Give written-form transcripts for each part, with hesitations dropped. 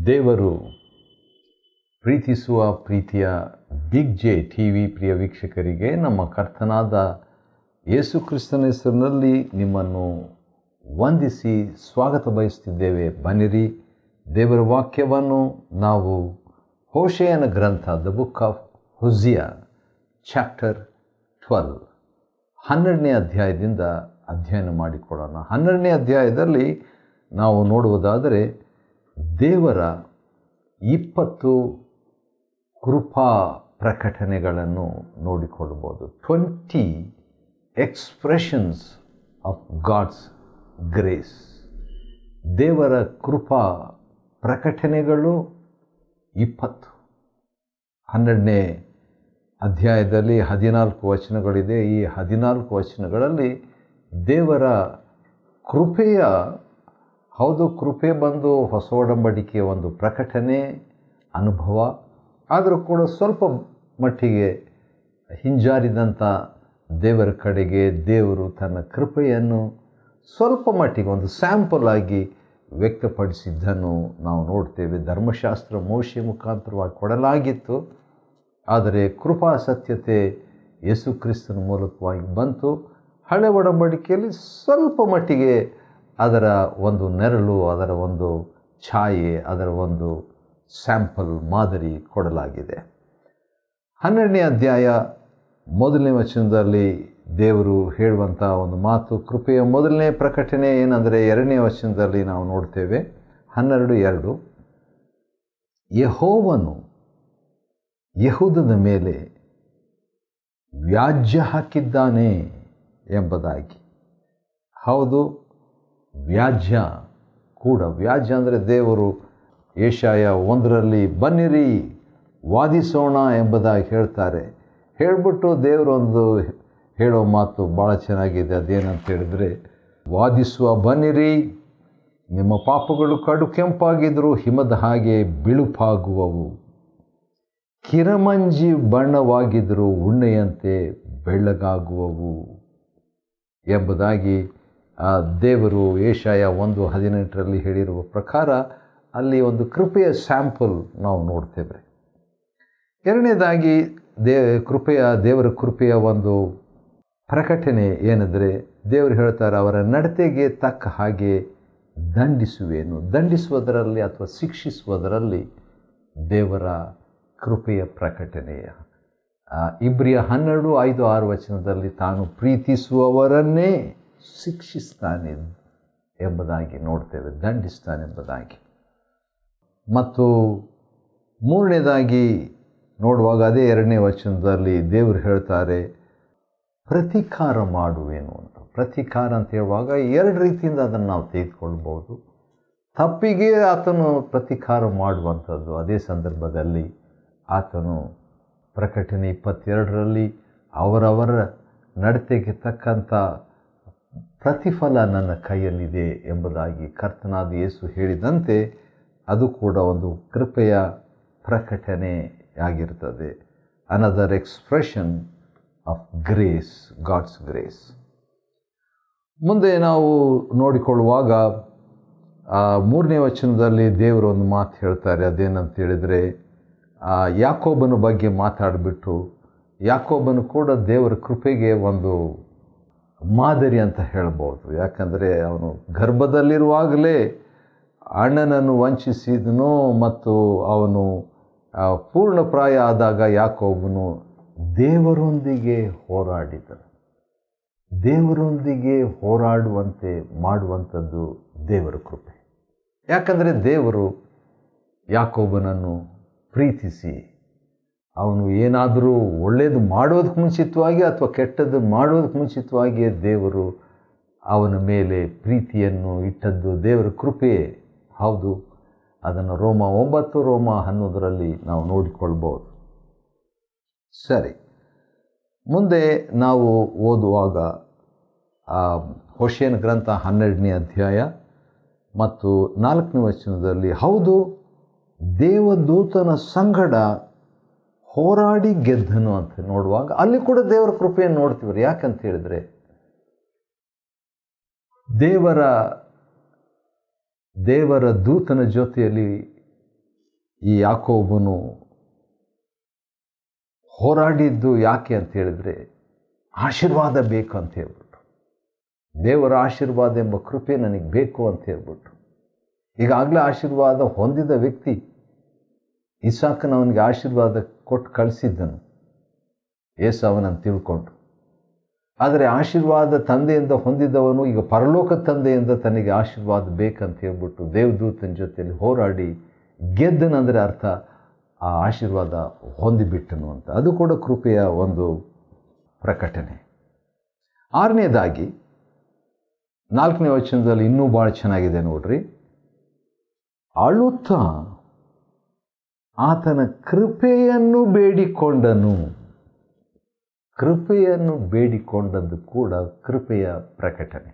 ದೇವರು ಪ್ರೀತಿಸುವ ಪ್ರೀತಿಯ ಬಿಗ್ ಜೆ ಟಿವಿ ಪ್ರಿಯ ವೀಕ್ಷಕರಿಗೆ ನಮ್ಮ ಕರ್ತನಾದ ಯೇಸು ಕ್ರಿಸ್ತನ ಹೆಸರಿನಲ್ಲಿ ನಿಮ್ಮನ್ನು ವಂದಿಸಿ ಸ್ವಾಗತ ಬಯಸುತ್ತಿದ್ದೇವೆ. ಬನ್ನಿರಿ, ದೇವರ ವಾಕ್ಯವನ್ನು ನಾವು ಹೋಶೇಯನ ಗ್ರಂಥ ದ ಬುಕ್ ಆಫ್ ಹೋಸಿಯಾ ಚಾಪ್ಟರ್ 12 ಅಧ್ಯಾಯದಿಂದ ಅಧ್ಯಯನ ಮಾಡಿಕೊಳ್ಳೋಣ. 12ನೇ ಅಧ್ಯಾಯದಲ್ಲಿ ನಾವು ನೋಡುವುದಾದರೆ ದೇವರ 20 ಕೃಪಾ ಪ್ರಕಟಣೆಗಳನ್ನು ನೋಡಿಕೊಳ್ಳಬಹುದು. 20 ಎಕ್ಸ್ಪ್ರೆಷನ್ಸ್ ಆಫ್ ಗಾಡ್ಸ್ ಗ್ರೇಸ್. ದೇವರ ಕೃಪಾ ಪ್ರಕಟಣೆಗಳು 20. 12ನೇ ಅಧ್ಯಾಯದಲ್ಲಿ 14 ವಚನಗಳಿದೆ. ಈ 14 ವಚನಗಳಲ್ಲಿ ದೇವರ ಕೃಪೆಯ ಕೃಪೆ ಬಂದು ಹೊಸ ಒಡಂಬಡಿಕೆಯ ಒಂದು ಪ್ರಕಟಣೆ ಅನುಭವ, ಆದರೂ ಕೂಡ ಸ್ವಲ್ಪ ಮಟ್ಟಿಗೆ ಹಿಂಜಾರಿದಂಥ ದೇವರ ಕಡೆಗೆ ದೇವರು ತನ್ನ ಕೃಪೆಯನ್ನು ಸ್ವಲ್ಪ ಮಟ್ಟಿಗೆ ಒಂದು ಸ್ಯಾಂಪಲ್ ಆಗಿ ವ್ಯಕ್ತಪಡಿಸಿದ್ದನ್ನು ನಾವು ನೋಡ್ತೇವೆ. ಧರ್ಮಶಾಸ್ತ್ರ ಮೋಶೆ ಮುಖಾಂತರವಾಗಿ ಕೊಡಲಾಗಿತ್ತು, ಆದರೆ ಕೃಪಾ ಸತ್ಯತೆ ಯೇಸು ಕ್ರಿಸ್ತನ ಮೂಲಕವಾಗಿ ಬಂತು. ಹಳೆ ಒಡಂಬಡಿಕೆಯಲ್ಲಿ ಸ್ವಲ್ಪ ಮಟ್ಟಿಗೆ ಅದರ ಒಂದು ನೆರಳು, ಅದರ ಒಂದು ಛಾಯೆ, ಅದರ ಒಂದು ಸ್ಯಾಂಪಲ್ ಮಾದರಿ ಕೊಡಲಾಗಿದೆ. 12ನೇ ಅಧ್ಯಾಯ 1ನೇ ವಚನದಲ್ಲಿ ದೇವರು ಹೇಳುವಂಥ ಒಂದು ಮಾತು, ಕೃಪೆಯ ಮೊದಲನೇ ಪ್ರಕಟಣೆ ಏನಂದರೆ 2ನೇ ವಚನದಲ್ಲಿ ನಾವು ನೋಡ್ತೇವೆ. 12:2 ಯೆಹೋವನು ಯೆಹೂದದ ಮೇಲೆ ವ್ಯಾಜ್ಯ ಹಾಕಿದ್ದಾನೆ ಎಂಬುದಾಗಿ. ಹೌದು, ವ್ಯಾಜ್ಯ ಕೂಡ. ವ್ಯಾಜ್ಯ ಅಂದರೆ ದೇವರು ಯೆಶಾಯ 1ರಲ್ಲಿ ಬನ್ನಿರಿ ವಾದಿಸೋಣ ಎಂಬುದಾಗಿ ಹೇಳ್ತಾರೆ. ಹೇಳಿಬಿಟ್ಟು ದೇವರೊಂದು ಹೇಳೋ ಮಾತು ಭಾಳ ಚೆನ್ನಾಗಿದೆ. ಅದೇನಂತ ಹೇಳಿದರೆ, ವಾದಿಸುವ ಬನ್ನಿರಿ, ನಿಮ್ಮ ಪಾಪಗಳು ಕಡು ಕೆಂಪಾಗಿದ್ದರೂ ಹಿಮದ ಹಾಗೆ ಬಿಳುಪಾಗುವವು, ಕಿರಮಂಜಿ ಬಣ್ಣವಾಗಿದ್ದರೂ ಉಣ್ಣೆಯಂತೆ ಬೆಳ್ಳಗಾಗುವವು ಎಂಬುದಾಗಿ ದೇವರು ಯೆಶಾಯ 1:18ರಲ್ಲಿ ಹೇಳಿರುವ ಪ್ರಕಾರ ಅಲ್ಲಿ ಒಂದು ಕೃಪೆಯ ಸ್ಯಾಂಪಲ್ ನಾವು ನೋಡ್ತೇವೆ. ಎರಡನೇದಾಗಿ ದೇವರ ಕೃಪೆಯ ಒಂದು ಪ್ರಕಟಣೆ ಏನೆಂದರೆ, ದೇವರು ಹೇಳ್ತಾರೆ, ಅವರ ನಡತೆಗೆ ತಕ್ಕ ಹಾಗೆ ದಂಡಿಸುವೇನು. ದಂಡಿಸುವುದರಲ್ಲಿ ಅಥವಾ ಶಿಕ್ಷಿಸುವುದರಲ್ಲಿ ದೇವರ ಕೃಪೆಯ ಪ್ರಕಟಣೆಯ ಇಬ್ರಿಯ 12:5-6 ವಚನದಲ್ಲಿ ತಾನು ಪ್ರೀತಿಸುವವರನ್ನೇ ಶಿಕ್ಷಿಸ್ತಾನೆ ಎಂಬುದಾಗಿ ನೋಡ್ತೇವೆ, ದಂಡಿಸ್ತಾನೆ ಎಂಬುದಾಗಿ. ಮತ್ತು ಮೂರನೇದಾಗಿ ನೋಡುವಾಗ ಅದೇ 2ನೇ ವಚನದಲ್ಲಿ ದೇವರು ಹೇಳ್ತಾರೆ, ಪ್ರತೀಕಾರ ಮಾಡುವೇನು ಅಂತ. ಪ್ರತೀಕಾರ ಅಂತ ಹೇಳುವಾಗ 2 ರೀತಿಯಿಂದ ಅದನ್ನು ನಾವು ತೆಗೆದುಕೊಳ್ಬೋದು. ತಪ್ಪಿಗೆ ಆತನು ಪ್ರತೀಕಾರ ಮಾಡುವಂಥದ್ದು. ಅದೇ ಸಂದರ್ಭದಲ್ಲಿ ಆತನು ಪ್ರಕಟಣೆ 22ರಲ್ಲಿ ಅವರವರ ನಡತೆಗೆ ತಕ್ಕಂಥ ಪ್ರತಿಫಲ ನನ್ನ ಕೈಯಲ್ಲಿದೆ ಎಂಬುದಾಗಿ ಕರ್ತನಾದ ಯೇಸು ಹೇಳಿದಂತೆ ಅದು ಕೂಡ ಒಂದು ಕೃಪೆಯ ಪ್ರಕಟಣೆಯಾಗಿರ್ತದೆ. Another expression of grace, God's grace. ಮುಂದೆ ನಾವು ನೋಡಿಕೊಳ್ಳುವಾಗ 3ನೇ ವಚನದಲ್ಲಿ ದೇವರು ಒಂದು ಮಾತು ಹೇಳ್ತಾರೆ. ಅದೇನಂತ ಹೇಳಿದರೆ, ಯಾಕೋಬನ ಬಗ್ಗೆ ಮಾತಾಡಿಬಿಟ್ಟು, ಯಾಕೋಬನು ಕೂಡ ದೇವರ ಕೃಪೆಗೆ ಒಂದು ಮಾದರಿ ಅಂತ ಹೇಳ್ಬೋದು. ಯಾಕಂದರೆ ಅವನು ಗರ್ಭದಲ್ಲಿರುವಾಗಲೇ ಅಣ್ಣನನ್ನು ವಂಚಿಸಿದನು ಮತ್ತು ಅವನು ಪೂರ್ಣಪ್ರಾಯ ಆದಾಗ ಯಾಕೋಬನು ದೇವರೊಂದಿಗೆ ಹೋರಾಡಿದನು. ದೇವರೊಂದಿಗೆ ಹೋರಾಡುವಂತೆ ಮಾಡುವಂಥದ್ದು ದೇವರ ಕೃಪೆ. ಯಾಕಂದರೆ ದೇವರು ಯಾಕೋಬನನ್ನು ಪ್ರೀತಿಸಿ ಅವನು ಏನಾದರೂ ಒಳ್ಳೆಯದು ಮಾಡೋದಕ್ಕೆ ಮುಂಚಿತವಾಗಿ ಅಥವಾ ಕೆಟ್ಟದ್ದು ಮಾಡೋದಕ್ಕೆ ಮುಂಚಿತವಾಗಿಯೇ ದೇವರು ಅವನ ಮೇಲೆ ಪ್ರೀತಿಯನ್ನು ಇಟ್ಟದ್ದು ದೇವರ ಕೃಪೆಯೇ. ಹೌದು, ಅದನ್ನು ರೋಮ 9, ರೋಮ 11ರಲ್ಲಿ ನಾವು ನೋಡಿಕೊಳ್ಬೋದು. ಸರಿ, ಮುಂದೆ ನಾವು ಓದುವಾಗ ಹೋಶೇಯನ ಗ್ರಂಥ 12ನೇ ಅಧ್ಯಾಯ ಮತ್ತು 4ನೇ ವಚನದಲ್ಲಿ, ಹೌದು, ದೇವದೂತನ ಸಂಗಡ ಹೋರಾಡಿ ಗೆದ್ದನು ಅಂತ ನೋಡುವಾಗ ಅಲ್ಲಿ ಕೂಡ ದೇವರ ಕೃಪೆಯನ್ನು ನೋಡ್ತೀವ್ರಿ. ಯಾಕಂತ ಹೇಳಿದರೆ, ದೇವರ ದೂತನ ಜೊತೆಯಲ್ಲಿ ಈ ಯಾಕೋಬನು ಹೋರಾಡಿದ್ದು ಯಾಕೆ ಅಂತ ಹೇಳಿದರೆ ಆಶೀರ್ವಾದ ಬೇಕು ಅಂತ ಹೇಳ್ಬಿಟ್ಟು, ದೇವರ ಆಶೀರ್ವಾದ ಎಂಬ ಕೃಪೆ ನನಗೆ ಬೇಕು ಅಂತ ಹೇಳ್ಬಿಟ್ಟು. ಈಗಾಗಲೇ ಆಶೀರ್ವಾದ ಹೊಂದಿದ ವ್ಯಕ್ತಿ ಇಸಾಕನವನಿಗೆ ಆಶೀರ್ವಾದ ಕೊಟ್ಟು ಕಳಿಸಿದ್ದನು ಏಸಾವನನ್ನು ತಿಳ್ಕೊಂಡು. ಆದರೆ ಆಶೀರ್ವಾದ ತಂದೆಯಿಂದ ಹೊಂದಿದವನು ಈಗ ಪರಲೋಕ ತಂದೆಯಿಂದ ತನಗೆ ಆಶೀರ್ವಾದ ಬೇಕಂತ ಹೇಳ್ಬಿಟ್ಟು ದೇವದೂತನ ಜೊತೆಯಲ್ಲಿ ಹೋರಾಡಿ ಗೆದ್ದನಂದರೆ ಅರ್ಥ ಆ ಆಶೀರ್ವಾದ ಹೊಂದಿಬಿಟ್ಟನು ಅಂತ. ಅದು ಕೂಡ ಕೃಪೆಯ ಒಂದು ಪ್ರಕಟಣೆ. 6ನೇದಾಗಿ 4ನೇ ವಚನದಲ್ಲಿ ಇನ್ನೂ ಭಾಳ ಚೆನ್ನಾಗಿದೆ ನೋಡ್ರಿ. ಅಳುತ್ತಾ ಆತನ ಕೃಪೆಯನ್ನು ಬೇಡಿಕೊಂಡನು. ಕೃಪೆಯನ್ನು ಬೇಡಿಕೊಂಡದ್ದು ಕೂಡ ಕೃಪೆಯ ಪ್ರಕಟಣೆ.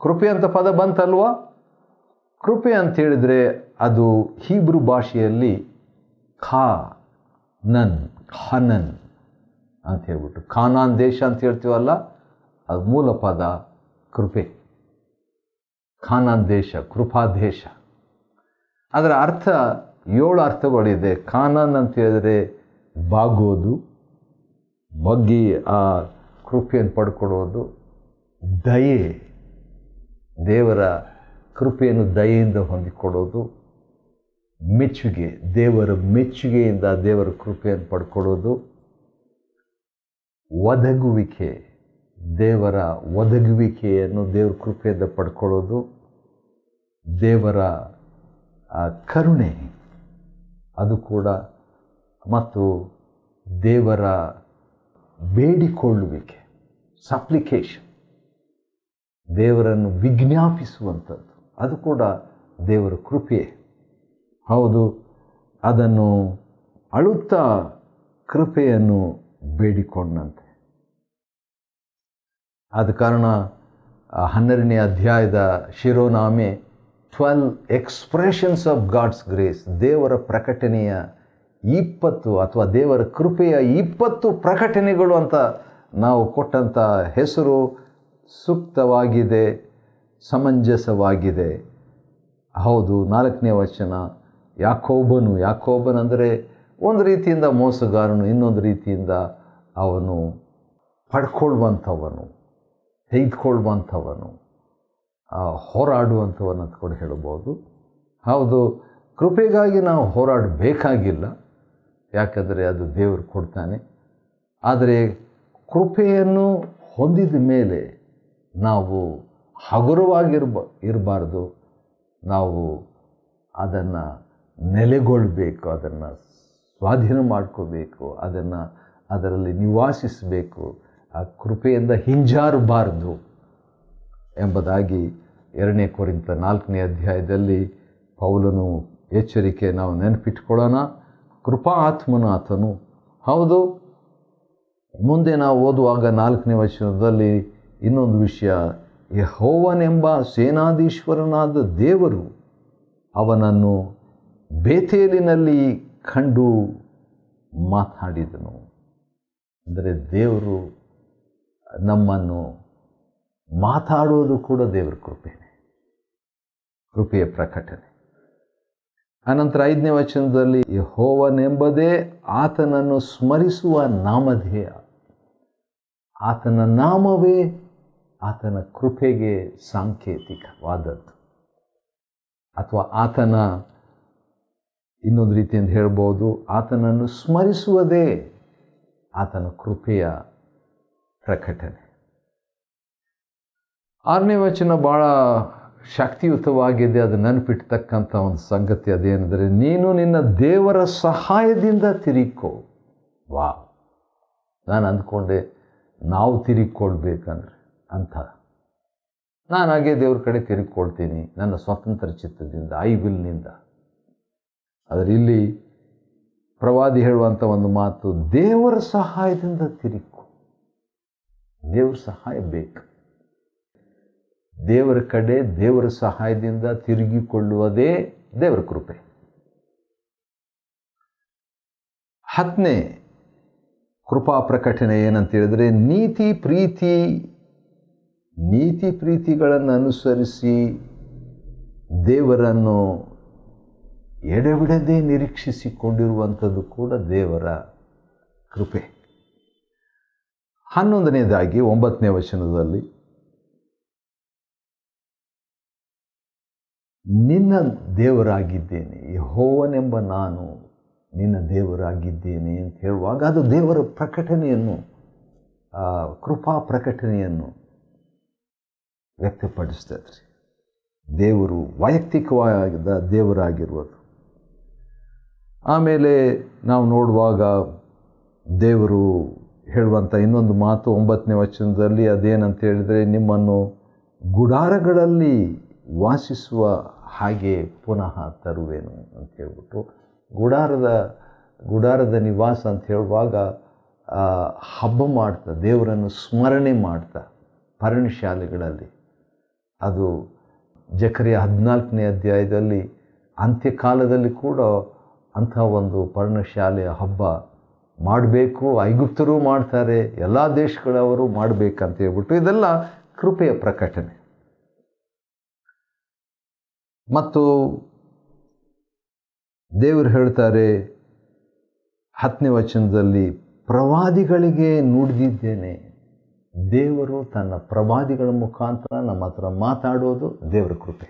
ಕೃಪೆ ಅಂತ ಪದ ಬಂತಲ್ವಾ? ಕೃಪೆ ಅಂತ ಹೇಳಿದರೆ ಅದು ಹೀಬ್ರು ಭಾಷೆಯಲ್ಲಿ ಖಾನನ್ ಅಂತ ಹೇಳ್ಬಿಟ್ಟು, ಖಾನಾನ್ ದೇಶ ಅಂತ ಹೇಳ್ತೀವಲ್ಲ, ಅದು ಮೂಲ ಪದ ಕೃಪೆ. ಖಾನಾನ್ ದೇಶ, ಕೃಪಾ ದೇಶ. ಅದರ ಅರ್ಥ 7 ಅರ್ಥಗಳಿದೆ. ಖಾನಾನ್ ಅಂತ ಹೇಳಿದರೆ ಬಾಗೋದು, ಬಗ್ಗಿ ಆ ಕೃಪೆಯನ್ನು ಪಡ್ಕೊಳ್ಳೋದು. ದಯೆ, ದೇವರ ಕೃಪೆಯನ್ನು ದಯೆಯಿಂದ ಹೊಂದಿಕೊಳ್ಳೋದು. ಮೆಚ್ಚುಗೆ, ದೇವರ ಮೆಚ್ಚುಗೆಯಿಂದ ದೇವರ ಕೃಪೆಯನ್ನು ಪಡ್ಕೊಳ್ಳೋದು. ಒದಗುವಿಕೆ, ದೇವರ ಒದಗುವಿಕೆಯನ್ನು ದೇವರ ಕೃಪೆಯಿಂದ ಪಡ್ಕೊಳ್ಳೋದು. ದೇವರ ಕರುಣೆ ಅದು ಕೂಡ, ಮತ್ತು ದೇವರ ಬೇಡಿಕೊಳ್ಳುವಿಕೆ, ಸಪ್ಲಿಕೇಶನ್, ದೇವರನ್ನು ವಿಜ್ಞಾಪಿಸುವಂಥದ್ದು, ಅದು ಕೂಡ ದೇವರ ಕೃಪೆ. ಹೌದು, ಅದನ್ನು ಅಳುತ್ತಾ ಕೃಪೆಯನ್ನು ಬೇಡಿಕೊಂಡಂತೆ. ಆದ ಕಾರಣ 12ನೇ ಅಧ್ಯಾಯದ ಶಿರೋನಾಮೆ 12 ಎಕ್ಸ್ಪ್ರೆಷನ್ಸ್ ಆಫ್ ಗಾಡ್ಸ್ ಗ್ರೇಸ್, ದೇವರ ಪ್ರಕಟಣೆಯ 20 ಅಥವಾ ದೇವರ ಕೃಪೆಯ 20 ಪ್ರಕಟಣೆಗಳು ಅಂತ ನಾವು ಕೊಟ್ಟಂಥ ಹೆಸರು ಸೂಕ್ತವಾಗಿದೆ, ಸಮಂಜಸವಾಗಿದೆ. ಹೌದು, 4ನೇ ವಚನ, ಯಾಕೋಬನಂದರೆ ಒಂದು ರೀತಿಯಿಂದ ಮೋಸಗಾರನು, ಇನ್ನೊಂದು ರೀತಿಯಿಂದ ಅವನು ಪಡ್ಕೊಳ್ಳುವಂಥವನು, ತೆಗೆದುಕೊಳ್ಳುವಂಥವನು, ಹೋರಾಡುವಂಥವನು ಅಂತ ಕೂಡ ಹೇಳ್ಬೋದು. ಹೌದು, ಕೃಪೆಗಾಗಿ ನಾವು ಹೋರಾಡಬೇಕಾಗಿಲ್ಲ, ಯಾಕಂದರೆ ಅದು ದೇವರು ಕೊಡ್ತಾನೆ. ಆದರೆ ಕೃಪೆಯನ್ನು ಹೊಂದಿದ ಮೇಲೆ ನಾವು ಹಗುರವಾಗಿರಬಾರ್ದು, ನಾವು ಅದನ್ನು ನೆಲೆಗೊಳ್ಳಬೇಕು, ಅದನ್ನು ಸ್ವಾಧೀನ ಮಾಡ್ಕೋಬೇಕು, ಅದರಲ್ಲಿ ನಿವಾಸಿಸಬೇಕು, ಆ ಕೃಪೆಯಿಂದ ಹಿಂಜಾರಬಾರ್ದು ಎಂಬುದಾಗಿ 2ನೇ ಕೊರಿಂಥ 4ನೇ ಅಧ್ಯಾಯದಲ್ಲಿ ಪೌಲನು ಎಚ್ಚರಿಕೆ ನಾವು ನೆನಪಿಟ್ಕೊಳ್ಳೋಣ. ಕೃಪಾ ಆತ್ಮನ ಆತನು. ಹೌದು, ಮುಂದೆ ನಾವು ಓದುವಾಗ 4ನೇ ವಚನದಲ್ಲಿ ಇನ್ನೊಂದು ವಿಷಯ, ಯೆಹೋವನೆಂಬ ಸೇನಾಧೀಶ್ವರನಾದ ದೇವರು ಅವನನ್ನು ಬೇತೇಲಿನಲ್ಲಿ ಕಂಡು ಮಾತಾಡಿದನು. ಅಂದರೆ ದೇವರು ನಮ್ಮನ್ನು ಮಾತಾಡೋದು ಕೂಡ ದೇವರ ಕೃಪೆನೇ, ಕೃಪೆಯ ಪ್ರಕಟಣೆ. ಅನಂತರ 5ನೇ ವಚನದಲ್ಲಿ ಯೆಹೋವನೆಂಬುದೇ ಆತನನ್ನು ಸ್ಮರಿಸುವ ನಾಮಧೇಯ. ಆತನ ನಾಮವೇ ಆತನ ಕೃಪೆಗೆ ಸಾಂಕೇತಿಕವಾದದ್ದು, ಅಥವಾ ಆತನ ಇನ್ನೊಂದು ರೀತಿಯಿಂದ ಹೇಳ್ಬೋದು, ಆತನನ್ನು ಸ್ಮರಿಸುವುದೇ ಆತನ ಕೃಪೆಯ ಪ್ರಕಟಣೆ. 6ನೇ ವಚನ ಭಾಳ ಶಕ್ತಿಯುತವಾಗಿದೆ. ಅದು ನೆನಪಿಟ್ಟತಕ್ಕಂಥ ಒಂದು ಸಂಗತಿ ಅದೇನೆಂದರೆ, ನೀನು ನಿನ್ನ ದೇವರ ಸಹಾಯದಿಂದ ತಿರುಗಿಕೋ. ನಾನು ಅಂದ್ಕೊಂಡೆ ನಾವು ತಿರುಗಿಕೊಳ್ಬೇಕಂದ್ರೆ ಅಂತ. ನಾನು ಹಾಗೆ ದೇವ್ರ ಕಡೆ ತಿರುಗಿಕೊಳ್ತೀನಿ ನನ್ನ ಸ್ವತಂತ್ರ ಚಿತ್ತದಿಂದ, ವಿಲ್ನಿಂದ. ಆದರೆ ಇಲ್ಲಿ ಪ್ರವಾದಿ ಹೇಳುವಂಥ ಒಂದು ಮಾತು, ದೇವರ ಸಹಾಯದಿಂದ ತಿರುಗಿಕೋ. ದೇವರ ಸಹಾಯ ಬೇಕು. ದೇವರ ಕಡೆ ದೇವರ ಸಹಾಯದಿಂದ ತಿರುಗಿಕೊಳ್ಳುವುದೇ ದೇವರ ಕೃಪೆ. 10ನೇ ಕೃಪಾ ಪ್ರಕಟಣೆ ಏನಂತ ಹೇಳಿದ್ರೆ, ನೀತಿ ಪ್ರೀತಿಗಳನ್ನು ಅನುಸರಿಸಿ ದೇವರನ್ನು ಎಡೆಬಿಡದೆ ನಿರೀಕ್ಷಿಸಿಕೊಂಡಿರುವಂಥದ್ದು ಕೂಡ ದೇವರ ಕೃಪೆ. 11ನೇದಾಗಿ 9ನೇ ವಚನದಲ್ಲಿ, ನಿನ್ನ ದೇವರಾಗಿದ್ದೇನೆ, ಯೆಹೋವನೆಂಬ ನಾನು ನಿನ್ನ ದೇವರಾಗಿದ್ದೇನೆ ಅಂತ ಹೇಳುವಾಗ ಅದು ದೇವರ ಪ್ರಕಟಣೆಯನ್ನು, ಕೃಪಾ ಪ್ರಕಟಣೆಯನ್ನು ವ್ಯಕ್ತಪಡಿಸ್ತದೆ. ದೇವರು ವೈಯಕ್ತಿಕವಾದ ದೇವರಾಗಿರುವುದು. ಆಮೇಲೆ ನಾವು ನೋಡುವಾಗ ದೇವರು ಹೇಳುವಂಥ ಇನ್ನೊಂದು ಮಾತು 9ನೇ ವಚನದಲ್ಲಿ, ಅದೇನಂತ ಹೇಳಿದರೆ, ನಿಮ್ಮನ್ನು ಗುಡಾರಗಳಲ್ಲಿ ವಾಸಿಸುವ ಹಾಗೆ ಪುನಃ ತರುವೆನು ಅಂತ ಹೇಳ್ಬಿಟ್ಟು, ಗುಡಾರದ ನಿವಾಸ ಅಂತ ಹೇಳುವಾಗ ಹಬ್ಬ ಮಾಡ್ತಾ, ದೇವರನ್ನು ಸ್ಮರಣೆ ಮಾಡ್ತಾ ಪರ್ಣಶಾಲೆಗಳಲ್ಲಿ, ಅದು ಜಕರ್ಯ 14ನೇ ಅಧ್ಯಾಯದಲ್ಲಿ ಅಂತ್ಯಕಾಲದಲ್ಲಿ ಕೂಡ ಅಂಥ ಒಂದು ಪರ್ಣಶಾಲೆಯ ಹಬ್ಬ ಮಾಡಬೇಕು, ಐಗುಪ್ತರು ಮಾಡ್ತಾರೆ, ಎಲ್ಲ ದೇಶಗಳವರು ಮಾಡಬೇಕಂತ ಹೇಳ್ಬಿಟ್ಟು, ಇದೆಲ್ಲ ಕೃಪೆಯ ಪ್ರಕಟಣೆ. ಮತ್ತು ದೇವರು ಹೇಳ್ತಾರೆ 10ನೇ ವಚನದಲ್ಲಿ, ಪ್ರವಾದಿಗಳಿಗೆ ನುಡಿದಿದ್ದೇನೆ. ದೇವರು ತನ್ನ ಪ್ರವಾದಿಗಳ ಮುಖಾಂತರ ನಮ್ಮ ಹತ್ರ ಮಾತಾಡೋದು ದೇವರ ಕೃಪೆ.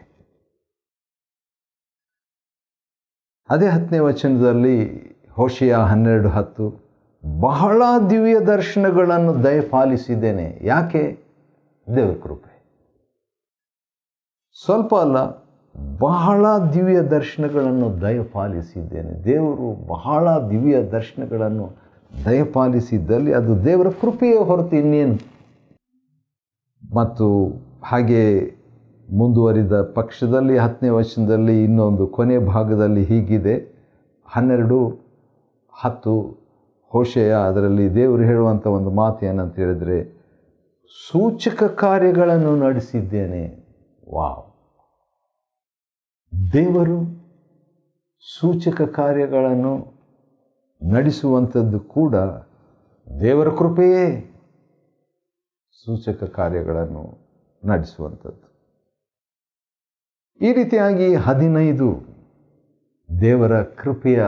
ಅದೇ 10ನೇ ವಚನದಲ್ಲಿ ಹೋಶೇಯ 12:10, ಬಹಳ ದಿವ್ಯ ದರ್ಶನಗಳನ್ನು ದಯಪಾಲಿಸಿದ್ದೇನೆ. ಯಾಕೆ? ದೇವರ ಕೃಪೆ. ಸ್ವಲ್ಪ ಅಲ್ಲ, ಬಹಳ ದಿವ್ಯ ದರ್ಶನಗಳನ್ನು ದಯಪಾಲಿಸಿದ್ದೇನೆ. ದೇವರು ಬಹಳ ದಿವ್ಯ ದರ್ಶನಗಳನ್ನು ದಯಪಾಲಿಸಿದ್ದಲ್ಲಿ ಅದು ದೇವರ ಕೃಪೆಯೇ ಹೊರತು ಇನ್ನೇನು. ಮತ್ತು ಹಾಗೆ ಮುಂದುವರಿದ ಪಕ್ಷದಲ್ಲಿ 10ನೇ ವಚನದಲ್ಲಿ ಇನ್ನೊಂದು ಕೊನೆ ಭಾಗದಲ್ಲಿ ಹೀಗಿದೆ, 12:10 ಹೋಶೇಯ, ಅದರಲ್ಲಿ ದೇವರು ಹೇಳುವಂಥ ಒಂದು ಮಾತು ಏನಂತ ಹೇಳಿದರೆ, ಸೂಚಕ ಕಾರ್ಯಗಳನ್ನು ನಡೆಸಿದ್ದೇನೆ. ವಾವ್! ದೇವರು ಸೂಚಕ ಕಾರ್ಯಗಳನ್ನು ನಡೆಸುವಂಥದ್ದು ಕೂಡ ದೇವರ ಕೃಪೆಯೇ. ಸೂಚಕ ಕಾರ್ಯಗಳನ್ನು ನಡೆಸುವಂಥದ್ದು. ಈ ರೀತಿಯಾಗಿ 15 ದೇವರ ಕೃಪೆಯ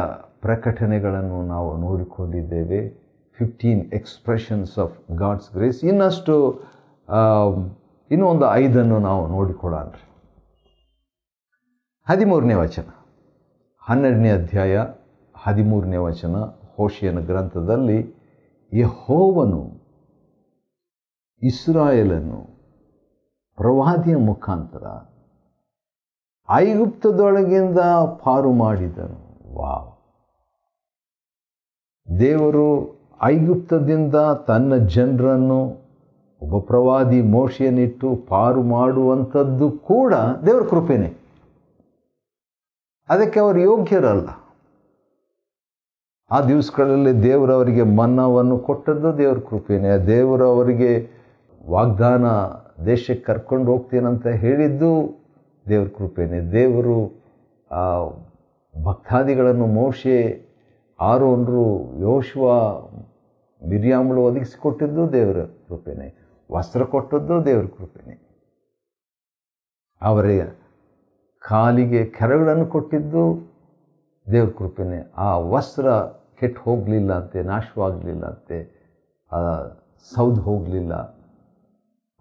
ಪ್ರಕಟಣೆಗಳನ್ನು ನಾವು ನೋಡಿಕೊಂಡಿದ್ದೇವೆ. 15 ಎಕ್ಸ್ಪ್ರೆಷನ್ಸ್ ಆಫ್ ಗಾಡ್ಸ್ ಗ್ರೇಸ್. ಇನ್ನಷ್ಟು ಇನ್ನೂ ಒಂದು 5 ನಾವು ನೋಡಿಕೊಳ್ಳೋಣ. 13ನೇ ವಚನ, 12ನೇ ಅಧ್ಯಾಯ 13ನೇ ವಚನ ಹೋಶೇಯನ ಗ್ರಂಥದಲ್ಲಿ, ಯೆಹೋವನು ಇಸ್ರಾಯೇಲನ್ನು ಪ್ರವಾದಿಯ ಮುಖಾಂತರ ಐಗುಪ್ತದೊಳಗಿಂದ ಪಾರು ಮಾಡಿದನು. ವಾವ್! ದೇವರು ಐಗುಪ್ತದಿಂದ ತನ್ನ ಜನರನ್ನು ಒಬ್ಬ ಪ್ರವಾದಿ ಮೋಶೆಯನ್ನಿಟ್ಟು ಪಾರು ಮಾಡುವಂಥದ್ದು ಕೂಡ ದೇವರ ಕೃಪೆನೇ. ಅದಕ್ಕೆ ಅವರು ಯೋಗ್ಯರಲ್ಲ. ಆ ದಿವಸಗಳಲ್ಲಿ ದೇವರವರಿಗೆ ಮನ್ನವನ್ನು ಕೊಟ್ಟದ್ದು ದೇವರ ಕೃಪೆನೇ. ದೇವರು ಅವರಿಗೆ ವಾಗ್ದಾನ ದೇಶಕ್ಕೆ ಕರ್ಕೊಂಡು ಹೋಗ್ತೀನಂತ ಹೇಳಿದ್ದು ದೇವರ ಕೃಪೆನೇ. ದೇವರು ಭಕ್ತಾದಿಗಳನ್ನು ಮೋಶೆ, ಆರೋನರು, ಯೋಶುವ, ಮಿರ್ಯಾಮಳು ಒದಗಿಸಿಕೊಟ್ಟಿದ್ದು ದೇವರ ಕೃಪೆನೇ. ವಸ್ತ್ರ ಕೊಟ್ಟದ್ದು ದೇವರ ಕೃಪೆನೇ. ಅವರಿಗೆ ಕಾಲಿಗೆ ಕೆರಗಳನ್ನು ಕೊಟ್ಟಿದ್ದು ದೇವ್ರ ಕೃಪೆನೇ. ಆ ವಸ್ತ್ರ ಕೆಟ್ಟು ಹೋಗಲಿಲ್ಲ ಅಂತೆ, ನಾಶವಾಗಲಿಲ್ಲ ಅಂತೆ, ಸೌದು ಹೋಗಲಿಲ್ಲ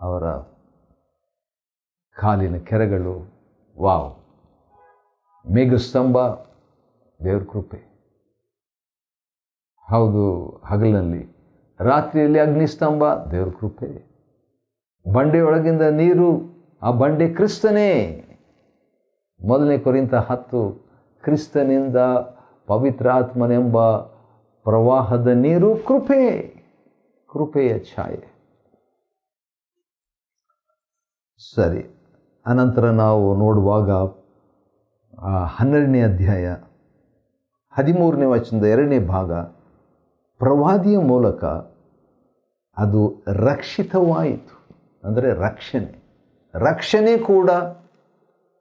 ಅವರ ಕಾಲಿನ ಕೆರಗಳು. ವಾವ್! ಮೇಘಸ್ತಂಭ ದೇವ್ರ ಕೃಪೆ. ಹೌದು, ಹಗಲಿನಲ್ಲಿ, ರಾತ್ರಿಯಲ್ಲಿ ಅಗ್ನಿಸ್ತಂಭ ದೇವ್ರ ಕೃಪೆ. ಬಂಡೆಯೊಳಗಿಂದ ನೀರು, ಆ ಬಂಡೆ ಕ್ರಿಸ್ತನೇ. 1 ಕೊರಿಂಥ 10, ಕ್ರಿಸ್ತನಿಂದ ಪವಿತ್ರಾತ್ಮನೆಂಬ ಪ್ರವಾಹದ ನೀರು ಕೃಪೆ, ಕೃಪೆಯ ಛಾಯೆ. ಸರಿ, ಅನಂತರ ನಾವು ನೋಡುವಾಗ 12ನೇ ಅಧ್ಯಾಯ 13ನೇ ವಚನದ 2ನೇ ಭಾಗ, ಪ್ರವಾದಿಯ ಮೂಲಕ ಅದು ರಕ್ಷಿತವಾಯಿತು. ಅಂದರೆ ರಕ್ಷಣೆ ಕೂಡ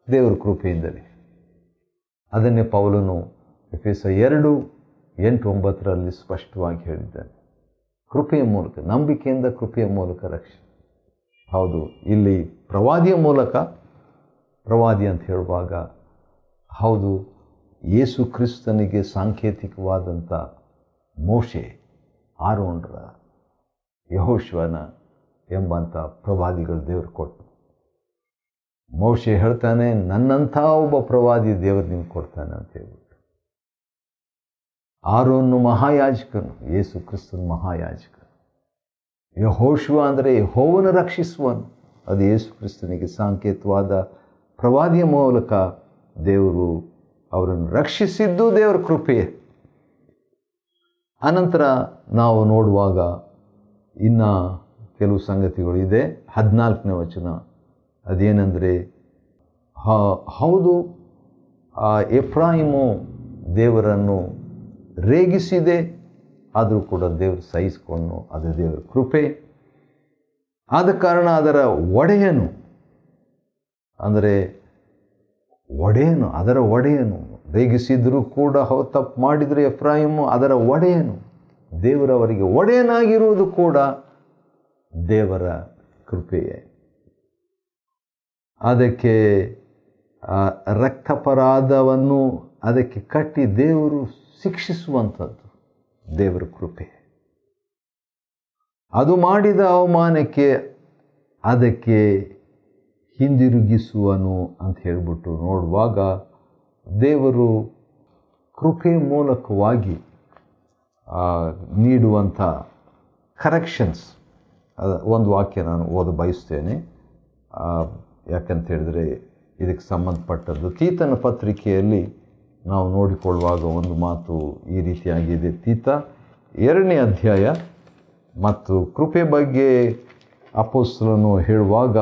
ದೇವರ ಕೃಪೆಯಿಂದಲೇ. ಅದನ್ನೇ ಪೌಲನು ಎಫೆಸ 2:8-9 ಸ್ಪಷ್ಟವಾಗಿ ಹೇಳಿದ್ದಾನೆ. ಕೃಪೆಯ ಮೂಲಕ, ನಂಬಿಕೆಯಿಂದ ಕೃಪೆಯ ಮೂಲಕ ರಕ್ಷಣೆ. ಹೌದು, ಇಲ್ಲಿ ಪ್ರವಾದಿಯ ಮೂಲಕ, ಪ್ರವಾದಿ ಅಂತ ಹೇಳುವಾಗ ಹೌದು, ಯೇಸು ಕ್ರಿಸ್ತನಿಗೆ ಸಾಂಕೇತಿಕವಾದಂಥ ಮೋಶೆ, ಆರೋನ್ರ, ಯೆಹೋಶುವನ ಎಂಬಂಥ ಪ್ರವಾದಿಗಳು ದೇವರು ಕೊಟ್ಟು. ಮೋಶೆ ಹೇಳ್ತಾನೆ, ನನ್ನಂಥ ಒಬ್ಬ ಪ್ರವಾದಿ ದೇವರು ನಿಮ್ಗೆ ಕೊಡ್ತಾನೆ ಅಂತ ಹೇಳ್ಬಿಟ್ಟು. ಆರೋನು ಮಹಾಯಾಜಕನು, ಯೇಸು ಕ್ರಿಸ್ತನ ಮಹಾಯಾಜಕ. ಯೆಹೋಶುವ ಅಂದರೆ ಯೆಹೋವನ ರಕ್ಷಿಸುವನು, ಅದು ಯೇಸು ಕ್ರಿಸ್ತನಿಗೆ ಸಾಂಕೇತವಾದ ಪ್ರವಾದಿಯ ಮೂಲಕ ದೇವರು ಅವರನ್ನು ರಕ್ಷಿಸಿದ್ದು ದೇವರ ಕೃಪೆಯೇ. ಅನಂತರ ನಾವು ನೋಡುವಾಗ ಇನ್ನು ಕೆಲವು ಸಂಗತಿಗಳು ಇದೆ. 14ನೇ ವಚನ ಅದೇನೆಂದರೆ, ಹೌದು, ಎಫ್ರಾಯಿಮು ದೇವರನ್ನು ರೇಗಿಸಿದೆ, ಆದರೂ ಕೂಡ ದೇವರು ಸಹಿಸಿಕೊಂಡು, ಅದು ದೇವರ ಕೃಪೆ. ಆದ ಕಾರಣ ಅದರ ಒಡೆಯನು, ಅಂದರೆ ಅದರ ಒಡೆಯನು ರೇಗಿಸಿದರೂ ಕೂಡ ತಪ್ಪು ಮಾಡಿದರೆ ಎಫ್ರಾಯಿಮು ಅದರ ಒಡೆಯನು, ದೇವರವರಿಗೆ ಒಡೆಯನಾಗಿರುವುದು ಕೂಡ ದೇವರ ಕೃಪೆಯೇ. ಅದಕ್ಕೆ ರಕ್ತಾಪರಾಧವನ್ನು ಅದಕ್ಕೆ ಕಟ್ಟಿ ದೇವರು ಶಿಕ್ಷಿಸುವಂಥದ್ದು ದೇವರ ಕೃಪೆ. ಅದು ಮಾಡಿದ ಅವಮಾನಕ್ಕೆ ಅದಕ್ಕೆ ಹಿಂದಿರುಗಿಸುವನು ಅಂತ ಹೇಳಿಬಿಟ್ಟು ನೋಡುವಾಗ, ದೇವರು ಕೃಪೆ ಮೂಲಕವಾಗಿ ನೀಡುವಂಥ ಕರೆಕ್ಷನ್ಸ್, ಒಂದು ವಾಕ್ಯ ನಾನು ಬಯಸ್ತೇನೆ. ಯಾಕಂತ ಹೇಳಿದ್ರೆ ಇದಕ್ಕೆ ಸಂಬಂಧಪಟ್ಟದ್ದು ತೀತನ ಪತ್ರಿಕೆಯಲ್ಲಿ ನಾವು ನೋಡಿಕೊಳ್ಳುವಾಗ ಒಂದು ಮಾತು ಈ ರೀತಿಯಾಗಿದೆ. ತೀತ 2ನೇ ಅಧ್ಯಾಯ ಮತ್ತು ಕೃಪೆ ಬಗ್ಗೆ ಅಪೊಸ್ತಲನು ಹೇಳುವಾಗ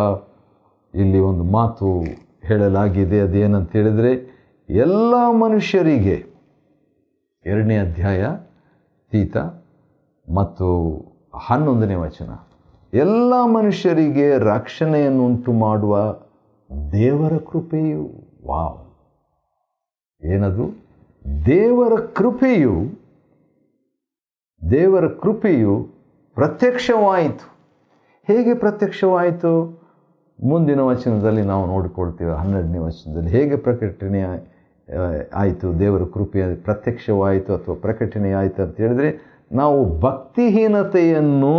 ಇಲ್ಲಿ ಒಂದು ಮಾತು ಹೇಳಲಾಗಿದೆ. ಅದೇನಂತ ಹೇಳಿದರೆ, ಎಲ್ಲ ಮನುಷ್ಯರಿಗೆ, 2ನೇ ಅಧ್ಯಾಯ ತೀತ ಮತ್ತು 11ನೇ ವಚನ, ಎಲ್ಲ ಮನುಷ್ಯರಿಗೆ ರಕ್ಷಣೆಯನ್ನುಂಟು ಮಾಡುವ ದೇವರ ಕೃಪೆಯು. ವಾವ್, ಏನದು? ದೇವರ ಕೃಪೆಯು ಪ್ರತ್ಯಕ್ಷವಾಯಿತು. ಹೇಗೆ ಪ್ರತ್ಯಕ್ಷವಾಯಿತು? ಮುಂದಿನ ವಚನದಲ್ಲಿ ನಾವು ನೋಡಿಕೊಳ್ತೇವೆ. 12ನೇ ವಚನದಲ್ಲಿ ಹೇಗೆ ಪ್ರಕಟಣೆ ಆಯಿತು, ದೇವರ ಕೃಪೆ ಪ್ರತ್ಯಕ್ಷವಾಯಿತು ಅಥವಾ ಪ್ರಕಟಣೆ ಆಯಿತು ಅಂತ ಹೇಳಿದರೆ, ನಾವು ಭಕ್ತಿಹೀನತೆಯನ್ನು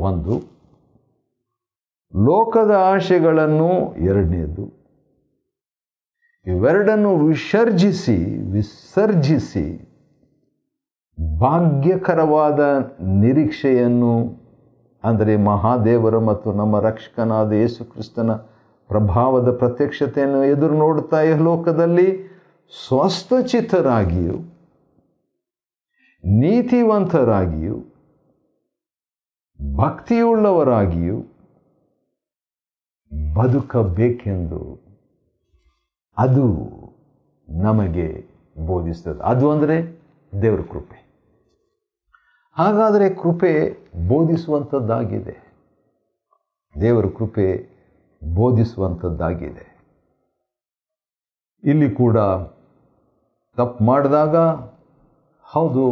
ಒಂದು, ಲೋಕದ ಆಶೆಗಳನ್ನು ಎರಡನೇದು, ಇವೆರಡನ್ನು ವಿಸರ್ಜಿಸಿ ಭಾಗ್ಯಕರವಾದ ನಿರೀಕ್ಷೆಯನ್ನು, ಅಂದರೆ ಮಹಾದೇವರ ಮತ್ತು ನಮ್ಮ ರಕ್ಷಕನಾದ ಯೇಸು ಕ್ರಿಸ್ತನ ಪ್ರಭಾವದ ಪ್ರತ್ಯಕ್ಷತೆಯನ್ನು ಎದುರು ನೋಡುತ್ತಾ ಲೋಕದಲ್ಲಿ ಸ್ವಸ್ಥಚಿತ್ತರಾಗಿಯೂ ನೀತಿವಂತರಾಗಿಯೂ ಭಕ್ತಿಯುಳ್ಳವರಾಗಿಯೂ ಬದುಕಬೇಕೆಂದು ಅದು ನಮಗೆ ಬೋಧಿಸ್ತದೆ. ಅದು ಅಂದರೆ ದೇವರ ಕೃಪೆ. ಹಾಗಾದರೆ ಕೃಪೆ ಬೋಧಿಸುವಂಥದ್ದಾಗಿದೆ. ದೇವರ ಕೃಪೆ ಬೋಧಿಸುವಂಥದ್ದಾಗಿದೆ. ಇಲ್ಲಿ ಕೂಡ ತಪ್ಪು ಮಾಡಿದಾಗ ಹೌದು,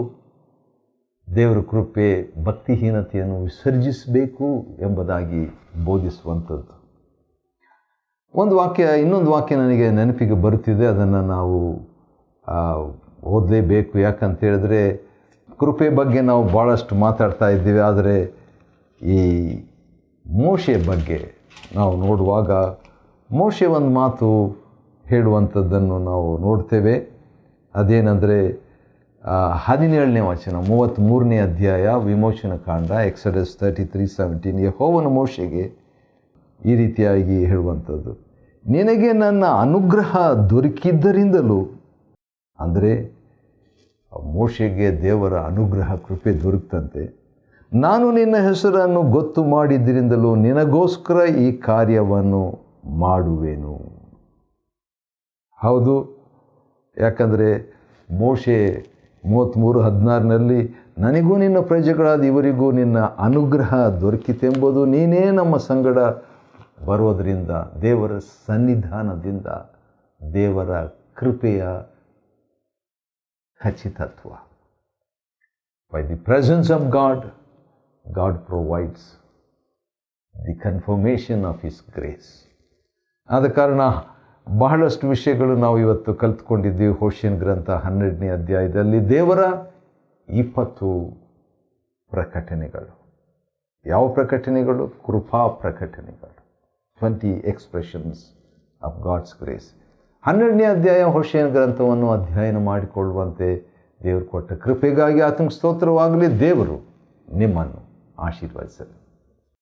ದೇವರ ಕೃಪೆ ಭಕ್ತಿಹೀನತೆಯನ್ನು ವಿಸರ್ಜಿಸಬೇಕು ಎಂಬುದಾಗಿ ಬೋಧಿಸುವಂಥದ್ದು. ಇನ್ನೊಂದು ವಾಕ್ಯ ನನಗೆ ನೆನಪಿಗೆ ಬರುತ್ತಿದೆ, ಅದನ್ನು ನಾವು ಓದಲೇಬೇಕು. ಯಾಕಂತ ಹೇಳಿದ್ರೆ ಕೃಪೆ ಬಗ್ಗೆ ನಾವು ಭಾಳಷ್ಟು ಮಾತಾಡ್ತಾ ಇದ್ದೀವಿ, ಆದರೆ ಈ ಮೋಶೆ ಬಗ್ಗೆ ನಾವು ನೋಡುವಾಗ ಮೋಶೆ ಒಂದು ಮಾತು ಹೇಳುವಂಥದ್ದನ್ನು ನಾವು ನೋಡ್ತೇವೆ. ಅದೇನೆಂದರೆ 17ನೇ ವಚನ, 33ನೇ ಅಧ್ಯಾಯ ವಿಮೋಚನ ಕಾಂಡ, ಎಕ್ಸಡಸ್ 33:17. ಯೆಹೋವನ ಮೋಶೆಗೆ ಈ ರೀತಿಯಾಗಿ ಹೇಳುವಂಥದ್ದು, ನಿನಗೆ ನನ್ನ ಅನುಗ್ರಹ ದೊರಕಿದ್ದರಿಂದಲೂ, ಅಂದರೆ ಮೋಶೆಗೆ ದೇವರ ಅನುಗ್ರಹ ಕೃಪೆ ದೊರಕಂತೆ, ನಾನು ನಿನ್ನ ಹೆಸರನ್ನು ಗೊತ್ತು ಮಾಡಿದ್ದರಿಂದಲೂ ನಿನಗೋಸ್ಕರ ಈ ಕಾರ್ಯವನ್ನು ಮಾಡುವೆನು. ಹೌದು, ಯಾಕಂದರೆ ಮೋಶೆ 33:16 ನನಗೂ ನಿನ್ನ ಪ್ರಜೆಗಳಾದ ಇವರಿಗೂ ನಿನ್ನ ಅನುಗ್ರಹ ದೊರಕಿತೆಂಬುದು, ನೀನೇ ನಮ್ಮ ಸಂಗಡ ಬರೋದರಿಂದ, ದೇವರ ಸನ್ನಿಧಾನದಿಂದ ದೇವರ ಕೃಪೆಯ ಖಚಿತತ್ವ. By the presence of God, God provides the confirmation of His grace. ಆದ ಕಾರಣ ಬಹಳಷ್ಟು ವಿಷಯಗಳು ನಾವು ಇವತ್ತು ಕಲಿತ್ಕೊಂಡಿದ್ದೀವಿ. ಹೋಶಿಯನ ಗ್ರಂಥ 12ನೇ ಅಧ್ಯಾಯದಲ್ಲಿ ದೇವರ 20 ಪ್ರಕಟಣೆಗಳು. ಯಾವ ಪ್ರಕಟಣೆಗಳು? ಕೃಪಾ ಪ್ರಕಟಣೆಗಳು. 20 ಎಕ್ಸ್ಪ್ರೆಷನ್ಸ್ ಆಫ್ ಗಾಡ್ಸ್ ಗ್ರೇಸ್. 12ನೇ ಅಧ್ಯಾಯ ಹೋಶಿಯನ ಗ್ರಂಥವನ್ನು ಅಧ್ಯಯನ ಮಾಡಿಕೊಳ್ಳುವಂತೆ ದೇವರು ಕೊಟ್ಟ ಕೃಪೆಗಾಗಿ ಆತನಿಗೆ ಸ್ತೋತ್ರವಾಗಲಿ. ದೇವರು ನಿಮ್ಮನ್ನು ಆಶೀರ್ವದಿಸಲಿ.